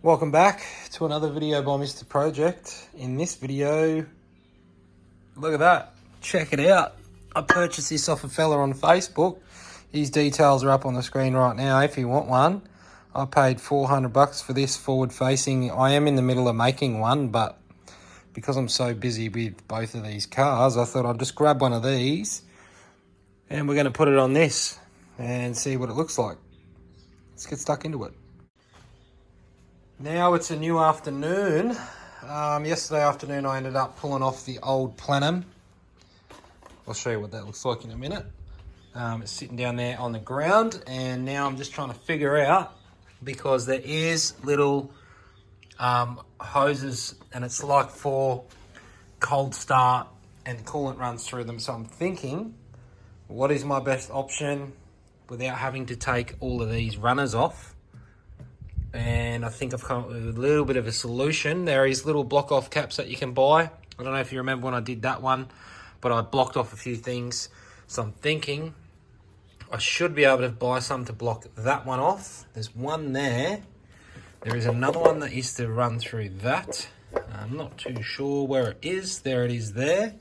Welcome back to another video by Mr. Project. In this video, look at that, check it out. I purchased this off a fella on Facebook. His details are up on the screen right now if you want one. I paid $400 for this forward facing. I am in the middle of making one, but because I'm so busy with both of these cars, I thought I'd just grab one of these and we're going to put it on this and see what it looks like. Let's get stuck into it. Now it's a new afternoon. Yesterday afternoon I ended up pulling off the old Plenum. I'll show you what that looks like in a minute. It's sitting down there on the ground, and now I'm just trying to figure out, because there is little hoses, and it's like for cold start and coolant runs through them. So I'm thinking, what is my best option without having to take all of these runners off? And I think I've come up with a little bit of a solution. There is little block off caps that you can buy. I don't know if you remember when I did that one, but I blocked off a few things. So I'm thinking I should be able to buy some to block that one off. There's one there. There is another one that used to run through that. I'm not too sure where it is. There it is there.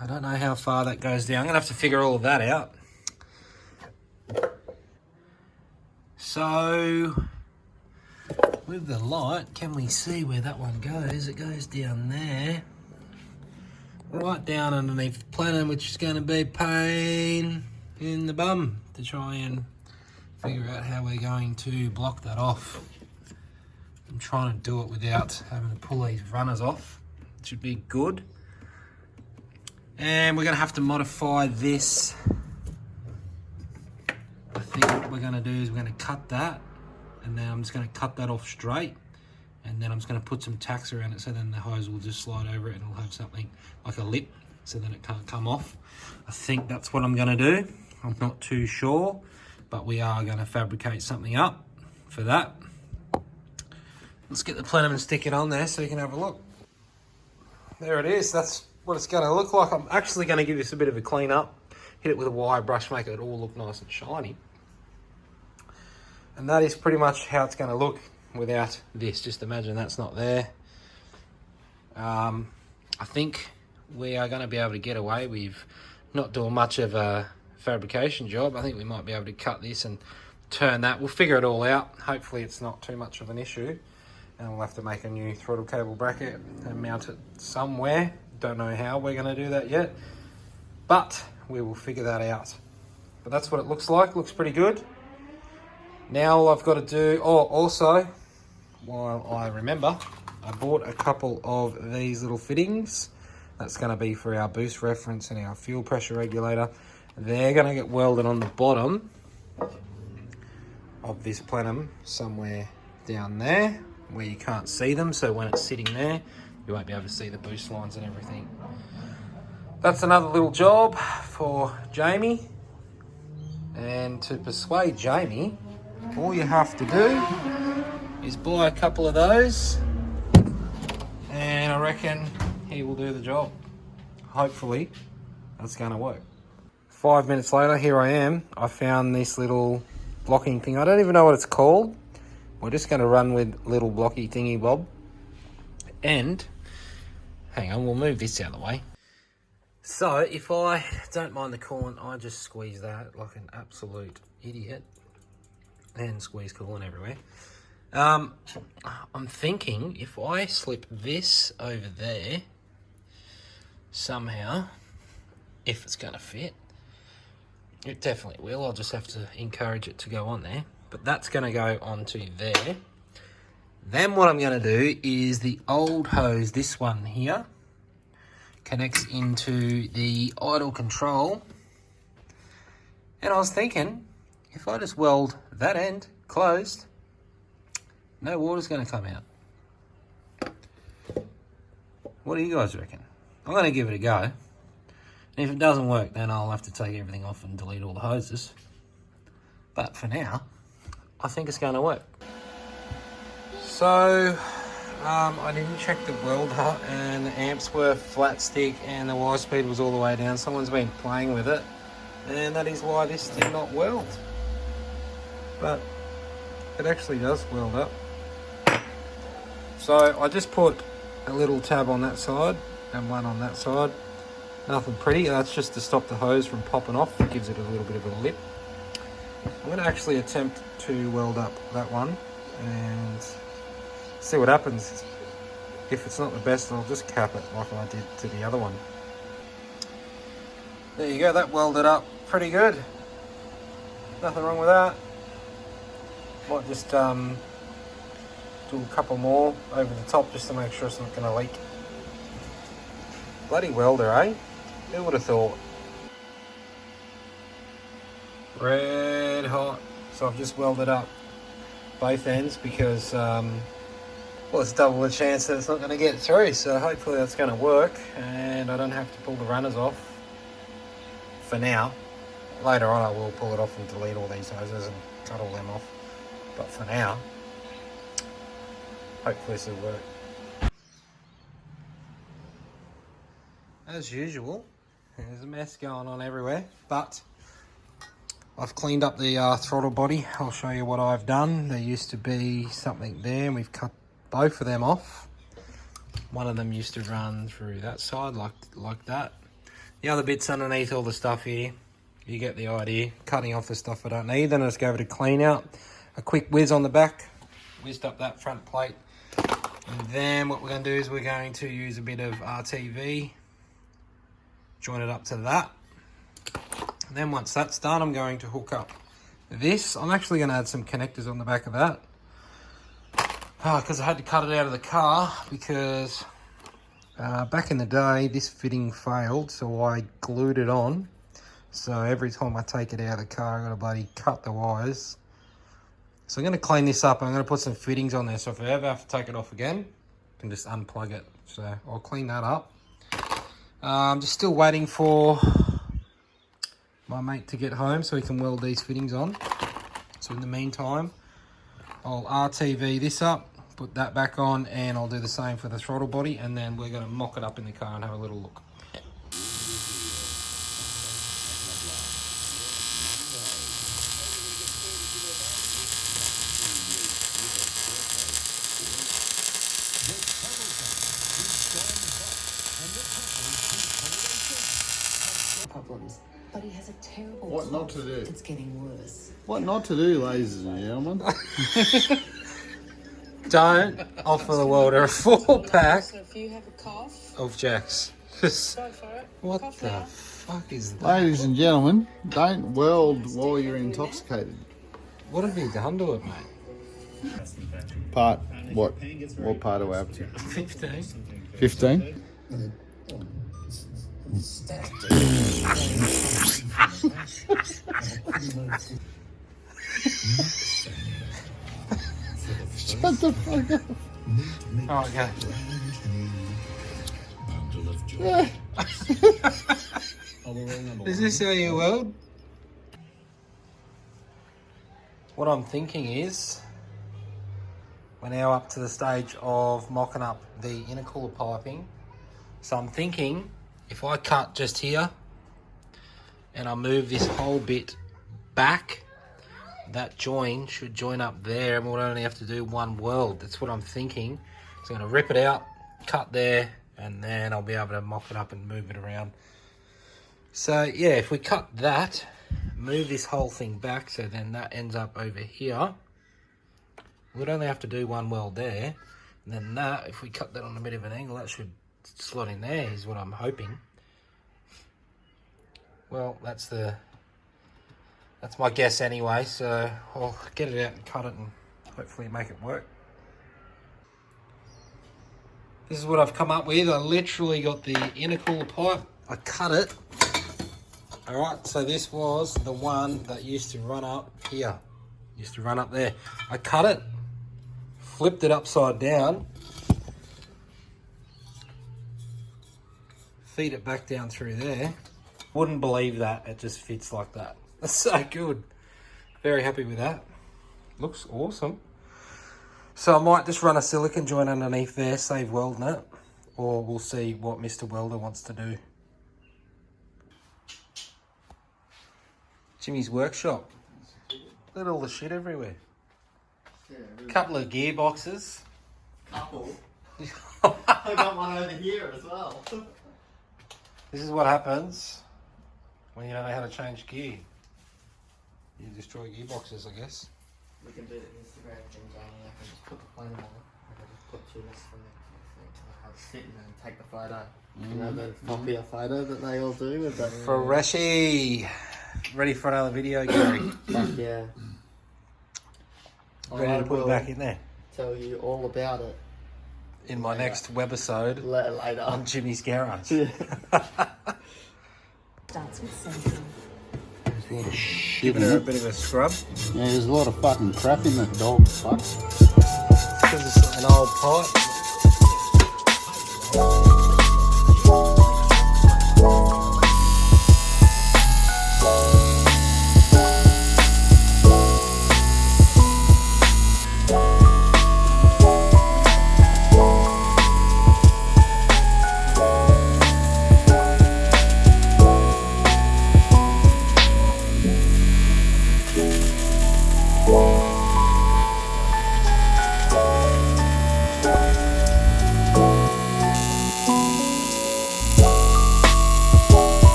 I don't know how far that goes down. I'm going to have to figure all of that out. So with the light, can we see where that one goes? It goes down there, right down underneath the Plenum, which is going to be a pain in the bum to try and figure out how we're going to block that off. I'm trying to do it without having to pull these runners off. It should be good. And we're going to have to modify this. I think what we're going to do is we're going to cut that, and then I'm just going to cut that off straight, and then I'm just going to put some tacks around it, so then the hose will just slide over it and it'll have something like a lip, so then it can't come off. I think that's what I'm going to do. I'm not too sure, but we are going to fabricate something up for that. Let's get the Plenum and stick it on there so you can have a look. There it is. That's what it's going to look like. I'm actually going to give this a bit of a clean up, hit it with a wire brush, make it all look nice and shiny. And that is pretty much how it's going to look without this. Just imagine that's not there. I think we are going to be able to get away with not doing much of a fabrication job. I think we might be able to cut this and turn that. We'll figure it all out. Hopefully it's not too much of an issue. And we'll have to make a new throttle cable bracket and mount it somewhere. Don't know how we're going to do that yet, but we will figure that out. But that's what it looks like. Looks pretty good. Now all I've got to do, also, while I remember, I bought a couple of these little fittings. That's going to be for our boost reference and our fuel pressure regulator. They're going to get welded on the bottom of this Plenum somewhere down there where you can't see them. So when it's sitting there, you won't be able to see the boost lines and everything. That's another little job for Jamie. And to persuade Jamie, all you have to do is buy a couple of those, and I reckon he will do the job. Hopefully that's going to work. 5 minutes later, here I am. I found this little blocking thing. I don't even know what it's called. We're just going to run with little blocky thingy bob. And hang on, we'll move this out of the way. So if I don't mind the coolant, I just squeeze that like an absolute idiot and squeeze coolant everywhere. I'm thinking if I slip this over there somehow, if it's going to fit, it definitely will. I'll just have to encourage it to go on there. But that's going to go onto there. Then what I'm going to do is the old hose, this one here, connects into the idle control. And I was thinking, if I just weld that end closed, no water's going to come out. What do you guys reckon? I'm going to give it a go. And if it doesn't work, then I'll have to take everything off and delete all the hoses. But for now, I think it's going to work. So I didn't check the welder, and the amps were flat stick and the wire speed was all the way down. Someone's been playing with it, and that is why this did not weld. But it actually does weld up. So I just put a little tab on that side and one on that side. Nothing pretty, that's just to stop the hose from popping off. It gives it a little bit of a lip. I'm going to actually attempt to weld up that one and see what happens. If it's not the best, I'll just cap it like I did to the other one. There you go, that welded up pretty good. Nothing wrong with that. Might just do a couple more over the top just to make sure it's not going to leak. Bloody welder, eh? Who would have thought? Red hot. So I've just welded up both ends because, well, it's double the chance that it's not going to get through. So hopefully that's going to work and I don't have to pull the runners off for now. Later on I will pull it off and delete all these hoses and cut all them off. But for now, hopefully this will work. As usual, there's a mess going on everywhere, but I've cleaned up the throttle body. I'll show you what I've done. There used to be something there and we've cut both of them off. One of them used to run through that side like that. The other bits underneath all the stuff here, you get the idea. Cutting off the stuff I don't need. Then I just go over to clean out. A quick whiz on the back. Whizzed up that front plate. And then what we're going to do is we're going to use a bit of RTV. Join it up to that. And then once that's done, I'm going to hook up this. I'm actually going to add some connectors on the back of that. Because I had to cut it out of the car because back in the day, this fitting failed, so I glued it on. So every time I take it out of the car, I've got to bloody cut the wires. So I'm going to clean this up. I'm going to put some fittings on there, so if I ever have to take it off again, I can just unplug it. So I'll clean that up. I'm just still waiting for my mate to get home so he can weld these fittings on. So in the meantime, I'll RTV this up, put that back on, and I'll do the same for the throttle body, and then we're going to mock it up in the car and have a little look. Problems, but he has a terrible What not to do? It's getting worse. What not to do, ladies and gentlemen? Don't offer the welder a 4-pack So if you have a cough, of Jacks. go for it. What Cough the now. fuck is that? Ladies and gentlemen, don't weld while you're intoxicated. What have you done to it, mate? Part, what part are we up to? 15. 15? Shut the fuck up. Oh, okay. Is this how you weld? What I'm thinking is, we're now up to the stage of mocking up the intercooler piping. So I'm thinking, if I cut just here, and I move this whole bit back, that join should join up there, and we'll only have to do one weld. That's what I'm thinking. So I'm going to rip it out, cut there, and then I'll be able to mock it up and move it around. So yeah, if we cut that, move this whole thing back, so then that ends up over here, we'd only have to do one weld there, and then that, if we cut that on a bit of an angle, that should slot in there, is what I'm hoping. Well, that's my guess anyway, so I'll get it out and cut it and hopefully make it work. This is what I've come up with. I literally got the intercooler pipe, I cut it. Alright, so this was the one that used to run up here. Used to run up there. I cut it, flipped it upside down, feed it back down through there. Wouldn't believe that, it just fits like that. That's so good. Very happy with that. Looks awesome. So I might just run a silicone joint underneath there, save welding it, or we'll see what Mr. Welder wants to do. Jimmy's workshop. Look at all the shit everywhere. Couple of gearboxes. couple. I got one over here as well. This is what happens when you don't know how to change gear. You destroy gearboxes, I guess. We can do the Instagram thing, Jamie. I can just put the Plenum on. I can just put two lists from it. I have it sitting there and take the photo. You know the popular photo that they all do with that. Freshy. Ready for another video, Gary? Fuck yeah. Ready to put it back in there? Tell you all about it In my next webisode later on Jimmy's Garage. Starts with something. There's a lot of shit Giving her a bit of a scrub. Yeah, there's a lot of fucking crap in that dog. Fuck. Because it's an old pipe.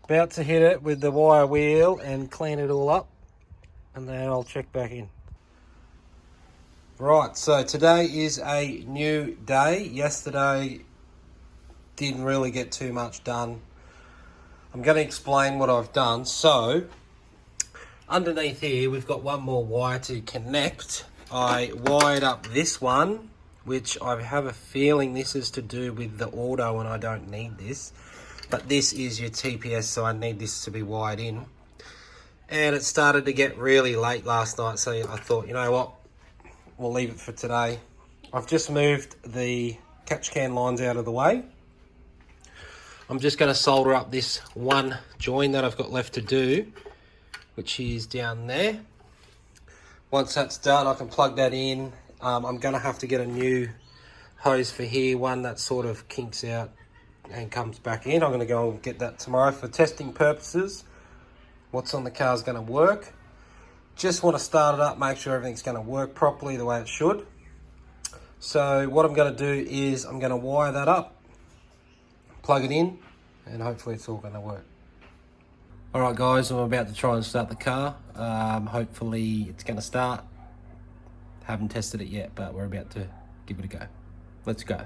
About to hit it with the wire wheel and clean it all up, and then I'll check back in. Right, so today is a new day. Yesterday didn't really get too much done. I'm going to explain what I've done. So underneath here we've got one more wire to connect. I wired up this one, which I have a feeling this is to do with the auto and I don't need this. But this is your TPS, so I need this to be wired in. And it started to get really late last night, so I thought, you know what, we'll leave it for today. I've just moved the catch can lines out of the way. I'm just going to solder up this one join that I've got left to do, which is down there. Once that's done, I can plug that in. I'm going to have to get a new hose for here, one that sort of kinks out and comes back in. I'm going to go and get that tomorrow for testing purposes. What's on the car is going to work. Just want to start it up, make sure everything's going to work properly the way it should. So what I'm going to do is I'm going to wire that up, plug it in, and hopefully it's all going to work. Alright guys, I'm about to try and start the car. Hopefully it's going to start. Haven't tested it yet, but we're about to give it a go. Let's go.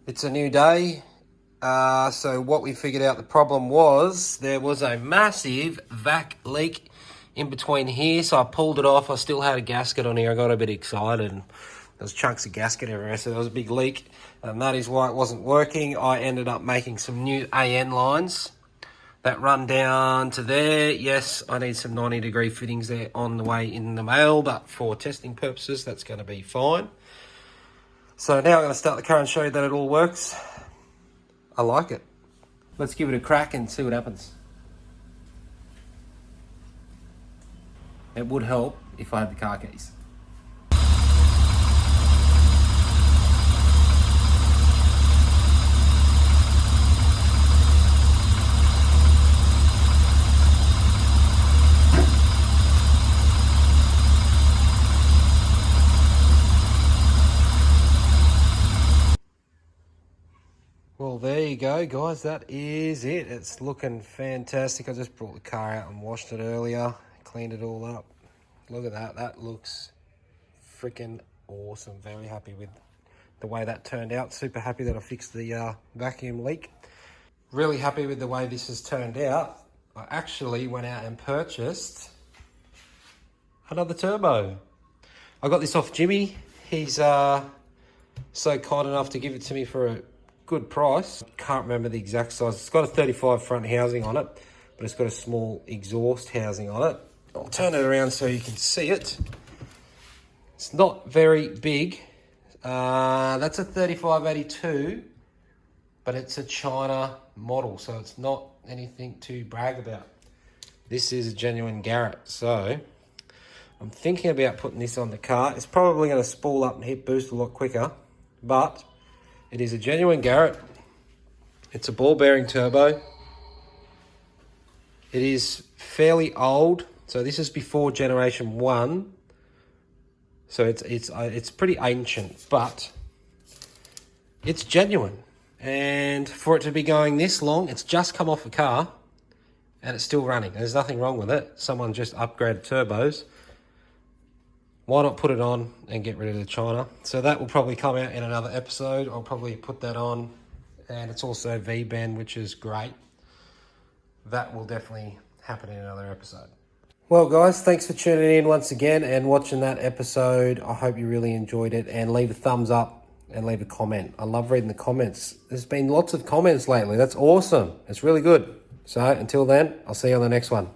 It's a new day, so what we figured out the problem was, there was a massive vac leak in between here, so I pulled it off. I still had a gasket on here. I got a bit excited, and there's chunks of gasket everywhere, so there was a big leak, and that is why it wasn't working. I ended up making some new AN lines that run down to there. Yes, I need some 90-degree fittings there on the way in the mail, but for testing purposes, that's going to be fine. So now I'm going to start the car and show you that it all works. I like it. Let's give it a crack and see what happens. It would help if I had the car keys. Well, there you go, guys. That is it. It's looking fantastic. I just brought the car out and washed it earlier, cleaned it all up. Look at that. That looks freaking awesome. Very happy with the way that turned out. Super happy that I fixed the vacuum leak. Really happy with the way this has turned out. I actually went out and purchased another turbo. I got this off Jimmy. He's so kind enough to give it to me for a good price. Can't remember the exact size. It's got a 35 front housing on it, but it's got a small exhaust housing on it. I'll turn it around so you can see it. It's not very big. That's a 3582, but it's a China model, so it's not anything to brag about. This is a genuine Garrett, so I'm thinking about putting this on the car. It's probably going to spool up and hit boost a lot quicker, but it is a genuine Garrett. It's a ball bearing turbo. It is fairly old, so this is before generation 1. So it's pretty ancient, but it's genuine. And for it to be going this long, it's just come off a car and it's still running. There's nothing wrong with it. Someone just upgraded turbos. Why not put it on and get rid of the China? So that will probably come out in another episode. I'll probably put that on. And it's also V-bend, which is great. That will definitely happen in another episode. Well, guys, thanks for tuning in once again and watching that episode. I hope you really enjoyed it, and leave a thumbs up and leave a comment. I love reading the comments. There's been lots of comments lately. That's awesome. It's really good. So until then, I'll see you on the next one.